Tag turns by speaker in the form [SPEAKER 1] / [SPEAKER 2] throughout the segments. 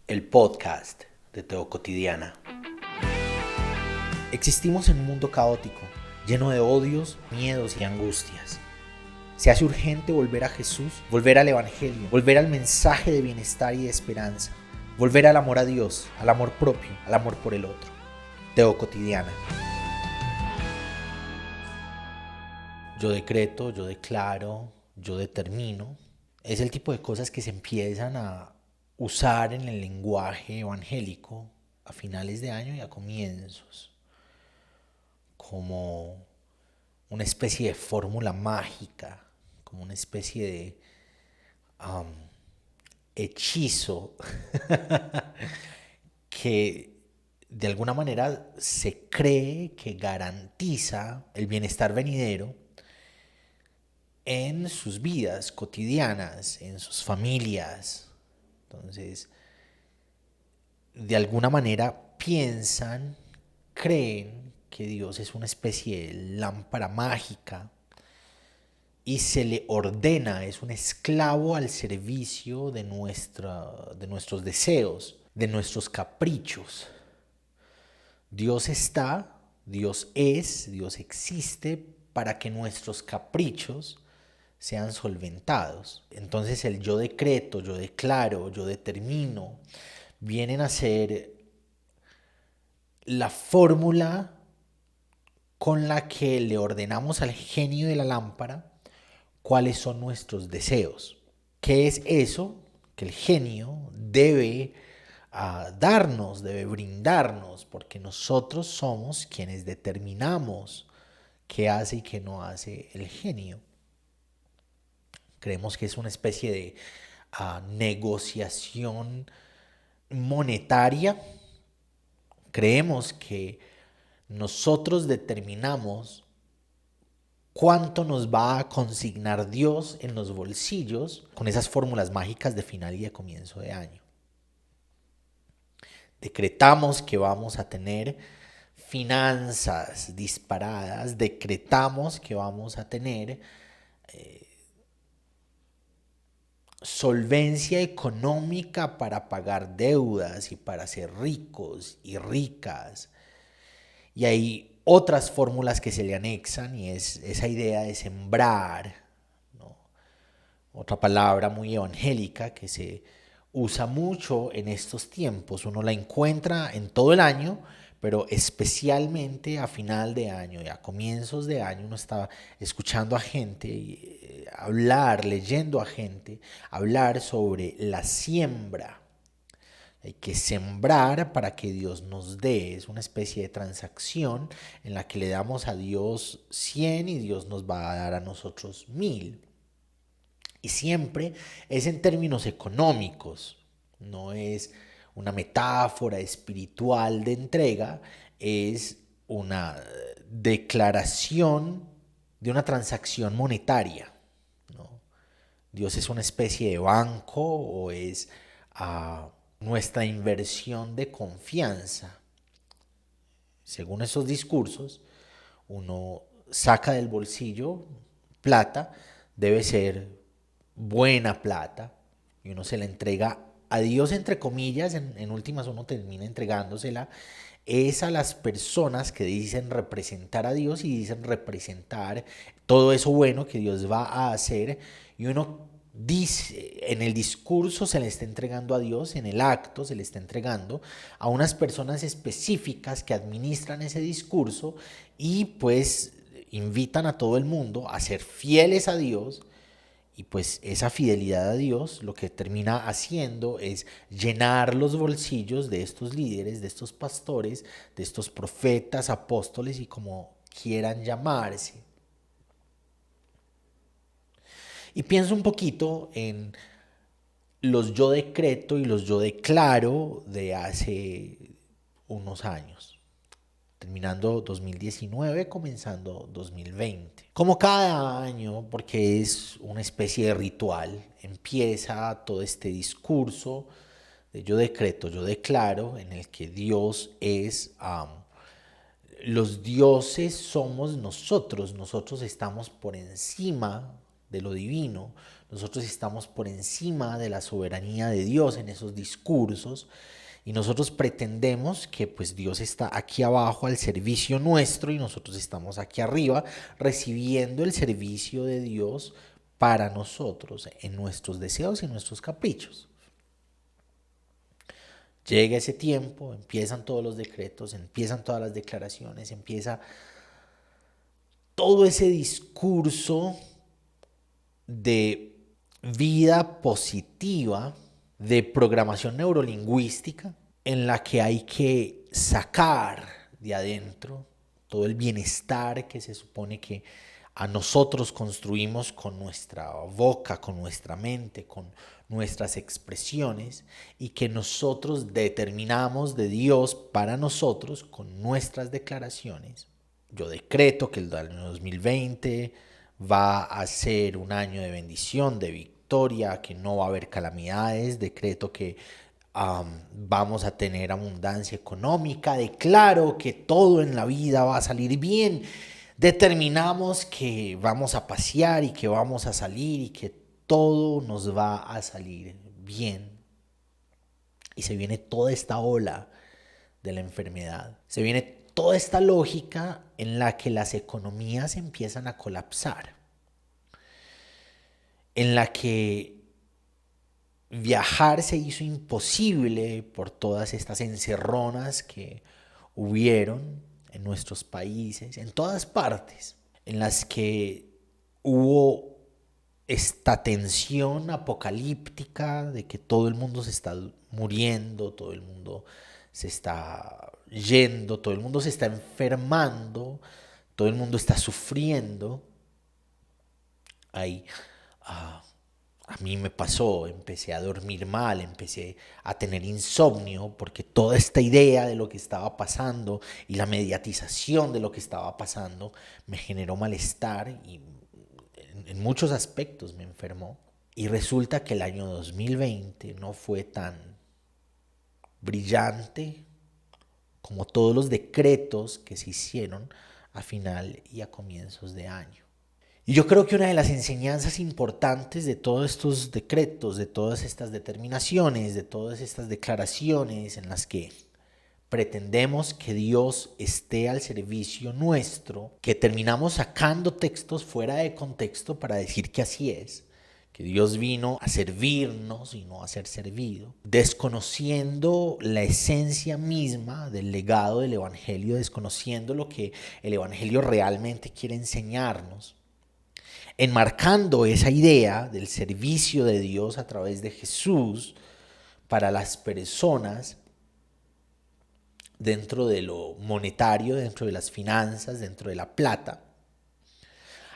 [SPEAKER 1] el podcast de Teo Cotidiana. Existimos en un mundo caótico, lleno de odios, miedos y angustias. Se hace urgente volver a Jesús, volver al Evangelio, volver al mensaje de bienestar y de esperanza, volver al amor a Dios, al amor propio, al amor por el otro. Teo Cotidiana. Yo decreto, yo declaro, yo determino. Es el tipo de cosas que se empiezan a usar en el lenguaje evangélico a finales de año y a comienzos, como una especie de fórmula mágica, como una especie de hechizo que de alguna manera se cree que garantiza el bienestar venidero en sus vidas cotidianas, en sus familias. Entonces, de alguna manera piensan, creen que Dios es una especie de lámpara mágica y se le ordena, es un esclavo al servicio de nuestros deseos, de nuestros caprichos. Dios está, Dios es, Dios existe para que nuestros caprichos sean solventados. Entonces el yo decreto, yo declaro, yo determino, vienen a ser la fórmula con la que le ordenamos al genio de la lámpara cuáles son nuestros deseos. ¿Qué es eso que el genio debe darnos, debe brindarnos? Porque nosotros somos quienes determinamos qué hace y qué no hace el genio. Creemos que es una especie de negociación monetaria. Creemos que nosotros determinamos cuánto nos va a consignar Dios en los bolsillos con esas fórmulas mágicas de final y de comienzo de año. Decretamos que vamos a tener finanzas disparadas, decretamos que vamos a tener solvencia económica para pagar deudas y para ser ricos y ricas. Y hay otras fórmulas que se le anexan y es esa idea de sembrar, ¿no? Otra palabra muy evangélica que se usa mucho en estos tiempos. Uno la encuentra en todo el año, pero especialmente a final de año y a comienzos de año uno está escuchando a gente hablar, leyendo a gente hablar sobre la siembra. Hay que sembrar para que Dios nos dé. Es una especie de transacción en la que le damos a Dios 100 y Dios nos va a dar a nosotros 1000. Y siempre es en términos económicos, no es una metáfora espiritual de entrega, es una declaración de una transacción monetaria, ¿no? Dios es una especie de banco o es nuestra inversión de confianza. Según esos discursos, uno saca del bolsillo plata, debe ser buena plata, y uno se la entrega a Dios, entre comillas, en últimas uno termina entregándosela, es a las personas que dicen representar a Dios y dicen representar todo eso bueno que Dios va a hacer, y uno dice, en el discurso se le está entregando a Dios, en el acto se le está entregando a unas personas específicas que administran ese discurso y pues invitan a todo el mundo a ser fieles a Dios. Y pues esa fidelidad a Dios lo que termina haciendo es llenar los bolsillos de estos líderes, de estos pastores, de estos profetas, apóstoles y como quieran llamarse. Y pienso un poquito en los yo decreto y los yo declaro de hace unos años, terminando 2019, comenzando 2020. Como cada año, porque es una especie de ritual, empieza todo este discurso de yo decreto, yo declaro, en el que Dios es los dioses somos nosotros, nosotros estamos por encima de lo divino, Nosotros estamos por encima de la soberanía de Dios en esos discursos y nosotros pretendemos que pues Dios está aquí abajo al servicio nuestro y nosotros estamos aquí arriba recibiendo el servicio de Dios para nosotros en nuestros deseos y nuestros caprichos. Llega ese tiempo, empiezan todos los decretos, empiezan todas las declaraciones, empieza todo ese discurso de vida positiva, de programación neurolingüística, en la que hay que sacar de adentro todo el bienestar que se supone que a nosotros construimos con nuestra boca, con nuestra mente, con nuestras expresiones y que nosotros determinamos de Dios para nosotros con nuestras declaraciones. Yo decreto que el año 2020 va a ser un año de bendición, de victoria, que no va a haber calamidades. Decreto que vamos a tener abundancia económica. Declaro que todo en la vida va a salir bien. Determinamos que vamos a pasear y que vamos a salir y que todo nos va a salir bien. Y se viene toda esta ola de la enfermedad. Se viene toda esta lógica en la que las economías empiezan a colapsar, en la que viajar se hizo imposible por todas estas encerronas que hubieron en nuestros países, en todas partes, en las que hubo esta tensión apocalíptica de que todo el mundo se está muriendo, todo el mundo se está yendo, todo el mundo se está enfermando, todo el mundo está sufriendo. Ahí a mí me pasó, empecé a dormir mal, empecé a tener insomnio porque toda esta idea de lo que estaba pasando y la mediatización de lo que estaba pasando me generó malestar y en muchos aspectos me enfermó. Y resulta que el año 2020 no fue tan brillante como todos los decretos que se hicieron a final y a comienzos de año. Y yo creo que una de las enseñanzas importantes de todos estos decretos, de todas estas determinaciones, de todas estas declaraciones en las que pretendemos que Dios esté al servicio nuestro, que terminamos sacando textos fuera de contexto para decir que así es, que Dios vino a servirnos y no a ser servido, desconociendo la esencia misma del legado del Evangelio, desconociendo lo que el Evangelio realmente quiere enseñarnos, enmarcando esa idea del servicio de Dios a través de Jesús para las personas dentro de lo monetario, dentro de las finanzas, dentro de la plata,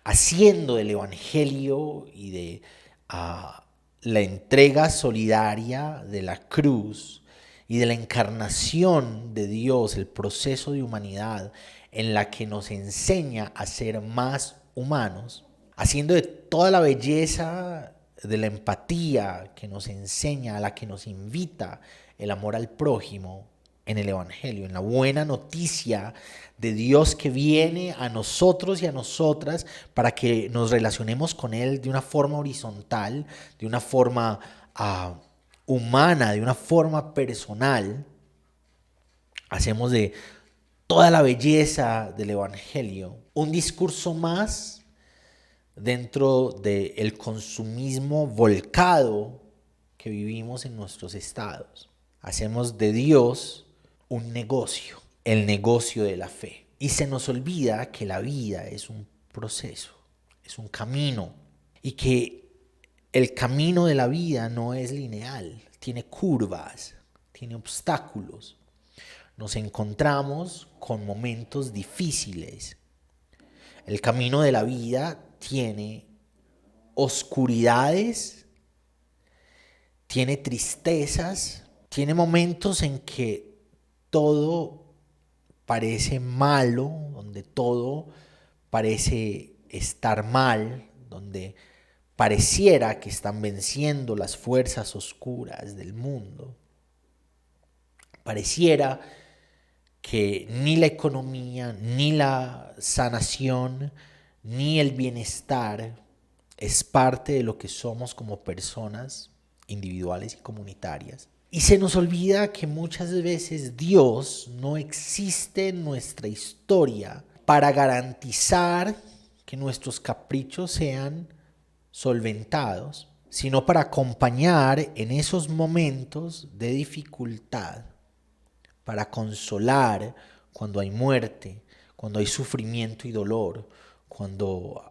[SPEAKER 1] haciendo del Evangelio y de la entrega solidaria de la cruz y de la encarnación de Dios, el proceso de humanidad en la que nos enseña a ser más humanos, haciendo de toda la belleza de la empatía que nos enseña, a la que nos invita el amor al prójimo en el Evangelio, en la buena noticia de Dios que viene a nosotros y a nosotras para que nos relacionemos con Él de una forma horizontal, de una forma humana, de una forma personal. Hacemos de toda la belleza del Evangelio un discurso más dentro del consumismo volcado que vivimos en nuestros estados. Hacemos de Dios un negocio, el negocio de la fe. Y se nos olvida que la vida es un proceso, es un camino. Y que el camino de la vida no es lineal, tiene curvas, tiene obstáculos. Nos encontramos con momentos difíciles. El camino de la vida tiene oscuridades, tiene tristezas, tiene momentos en que todo parece malo, donde todo parece estar mal, donde pareciera que están venciendo las fuerzas oscuras del mundo. Pareciera que ni la economía, ni la sanación, ni el bienestar es parte de lo que somos como personas individuales y comunitarias. Y se nos olvida que muchas veces Dios no existe en nuestra historia para garantizar que nuestros caprichos sean solventados, sino para acompañar en esos momentos de dificultad, para consolar cuando hay muerte, cuando hay sufrimiento y dolor, cuando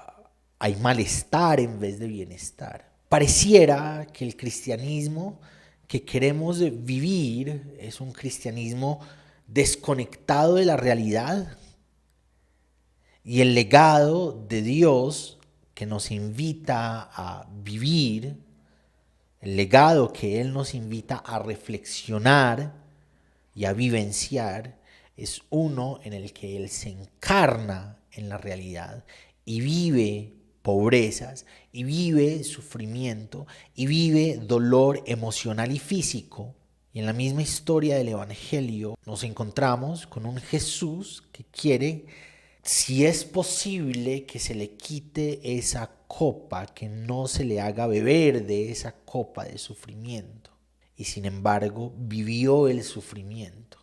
[SPEAKER 1] hay malestar en vez de bienestar. Pareciera que el cristianismo que queremos vivir es un cristianismo desconectado de la realidad, y el legado de Dios que nos invita a vivir, el legado que Él nos invita a reflexionar y a vivenciar, es uno en el que Él se encarna en la realidad y vive pobrezas, y vive sufrimiento, y vive dolor emocional y físico. Y en la misma historia del Evangelio nos encontramos con un Jesús que quiere, si es posible, que se le quite esa copa, que no se le haga beber de esa copa de sufrimiento. Y sin embargo, vivió el sufrimiento.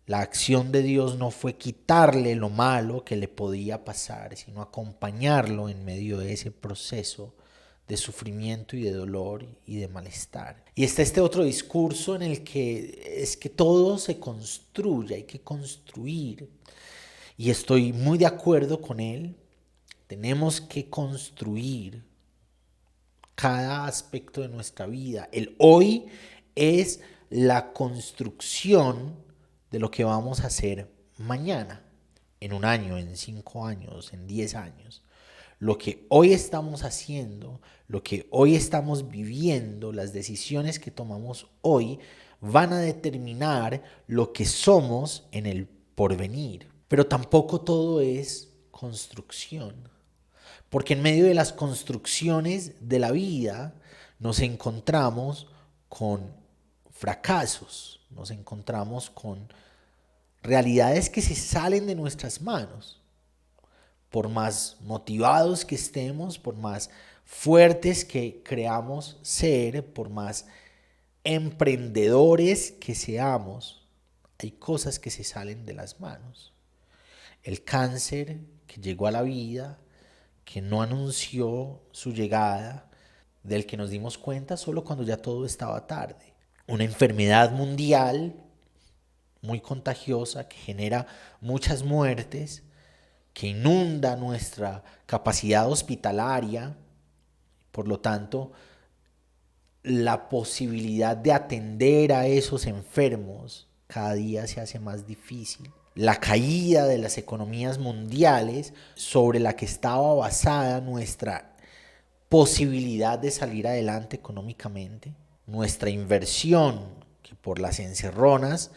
[SPEAKER 1] La acción de Dios no fue quitarle lo malo que le podía pasar, sino acompañarlo en medio de ese proceso de sufrimiento y de dolor y de malestar. Y está este otro discurso en el que es que todo se construye, hay que construir. Y estoy muy de acuerdo con él. Tenemos que construir cada aspecto de nuestra vida. El hoy es la construcción de lo que vamos a hacer mañana, en un año, en 5 años, en 10 años. Lo que hoy estamos haciendo, lo que hoy estamos viviendo, las decisiones que tomamos hoy van a determinar lo que somos en el porvenir. Pero tampoco todo es construcción, porque en medio de las construcciones de la vida nos encontramos con fracasos, nos encontramos con realidades que se salen de nuestras manos. Por más motivados que estemos, por más fuertes que creamos ser, por más emprendedores que seamos, hay cosas que se salen de las manos. El cáncer que llegó a la vida, que no anunció su llegada, del que nos dimos cuenta solo cuando ya todo estaba tarde. Una enfermedad mundial muy contagiosa que genera muchas muertes, que inunda nuestra capacidad hospitalaria. Por lo tanto, la posibilidad de atender a esos enfermos cada día se hace más difícil. La caída de las economías mundiales sobre la que estaba basada nuestra posibilidad de salir adelante económicamente, nuestra inversión, que por las encerronas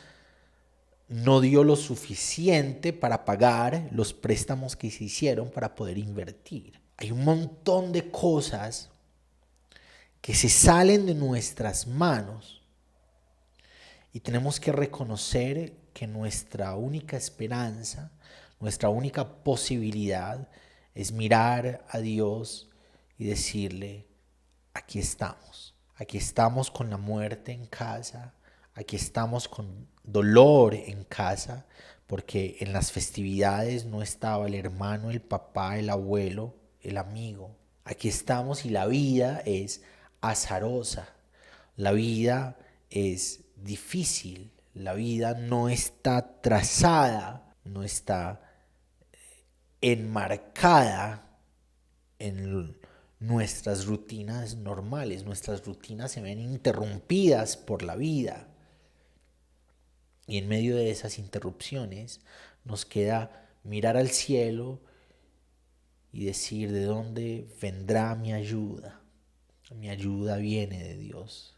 [SPEAKER 1] no dio lo suficiente para pagar los préstamos que se hicieron para poder invertir. Hay un montón de cosas que se salen de nuestras manos y tenemos que reconocer que nuestra única esperanza, nuestra única posibilidad es mirar a Dios y decirle, aquí estamos con la muerte en casa, aquí estamos con dolor en casa, porque en las festividades no estaba el hermano, el papá, el abuelo, el amigo. Aquí estamos y la vida es azarosa, la vida es difícil, la vida no está trazada, no está enmarcada en nuestras rutinas normales. Nuestras rutinas se ven interrumpidas por la vida. Y en medio de esas interrupciones nos queda mirar al cielo y decir, ¿de dónde vendrá mi ayuda? Mi ayuda viene de Dios,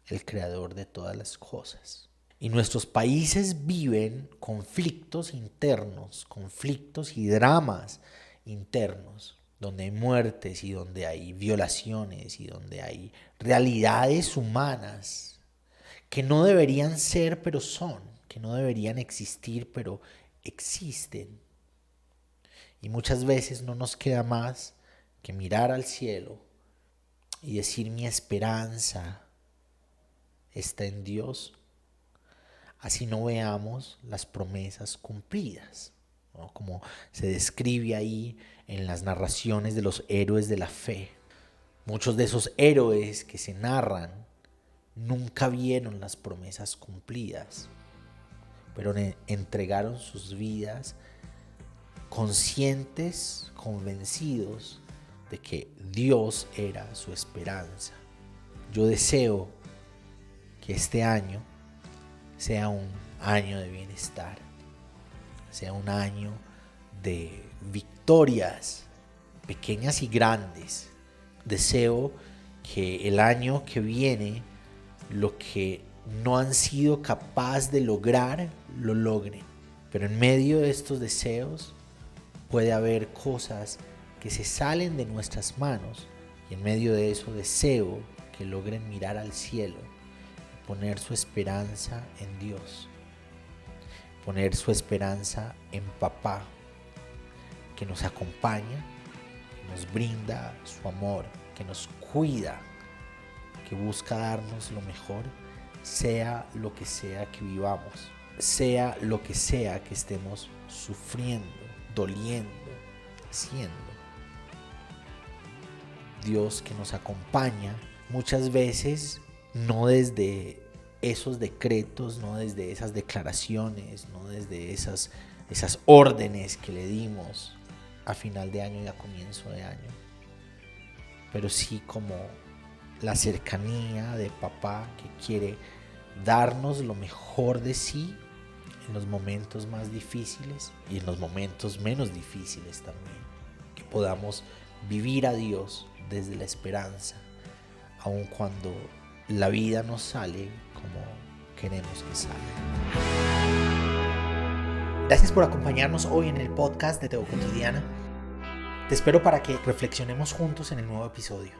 [SPEAKER 1] el creador de todas las cosas. Y nuestros países viven conflictos internos, conflictos y dramas internos, donde hay muertes y donde hay violaciones y donde hay realidades humanas que no deberían ser, pero son, que no deberían existir, pero existen. Y muchas veces no nos queda más que mirar al cielo y decir mi esperanza está en Dios, así no veamos las promesas cumplidas, ¿no? Como se describe ahí en las narraciones de los héroes de la fe. Muchos de esos héroes que se narran nunca vieron las promesas cumplidas, pero entregaron sus vidas conscientes, convencidos de que Dios era su esperanza. Yo deseo que este año sea un año de bienestar, sea un año de victorias pequeñas y grandes. Deseo que el año que viene lo que no han sido capaces de lograr, lo logren. Pero en medio de estos deseos puede haber cosas que se salen de nuestras manos, y en medio de eso deseo que logren mirar al cielo y poner su esperanza en Dios, poner su esperanza en Papá, que nos acompaña, que nos brinda su amor, que nos cuida, que busca darnos lo mejor, sea lo que sea que vivamos, sea lo que sea que estemos sufriendo, doliendo, haciendo. Dios que nos acompaña muchas veces no desde esos decretos, no desde esas declaraciones, no desde esas órdenes que le dimos a final de año y a comienzo de año, pero sí como la cercanía de Papá que quiere darnos lo mejor de sí en los momentos más difíciles y en los momentos menos difíciles también. Que podamos vivir a Dios desde la esperanza, aun cuando la vida no sale como queremos que salga. Gracias por acompañarnos hoy en el podcast de Teo Cotidiana. Te espero para que reflexionemos juntos en el nuevo episodio.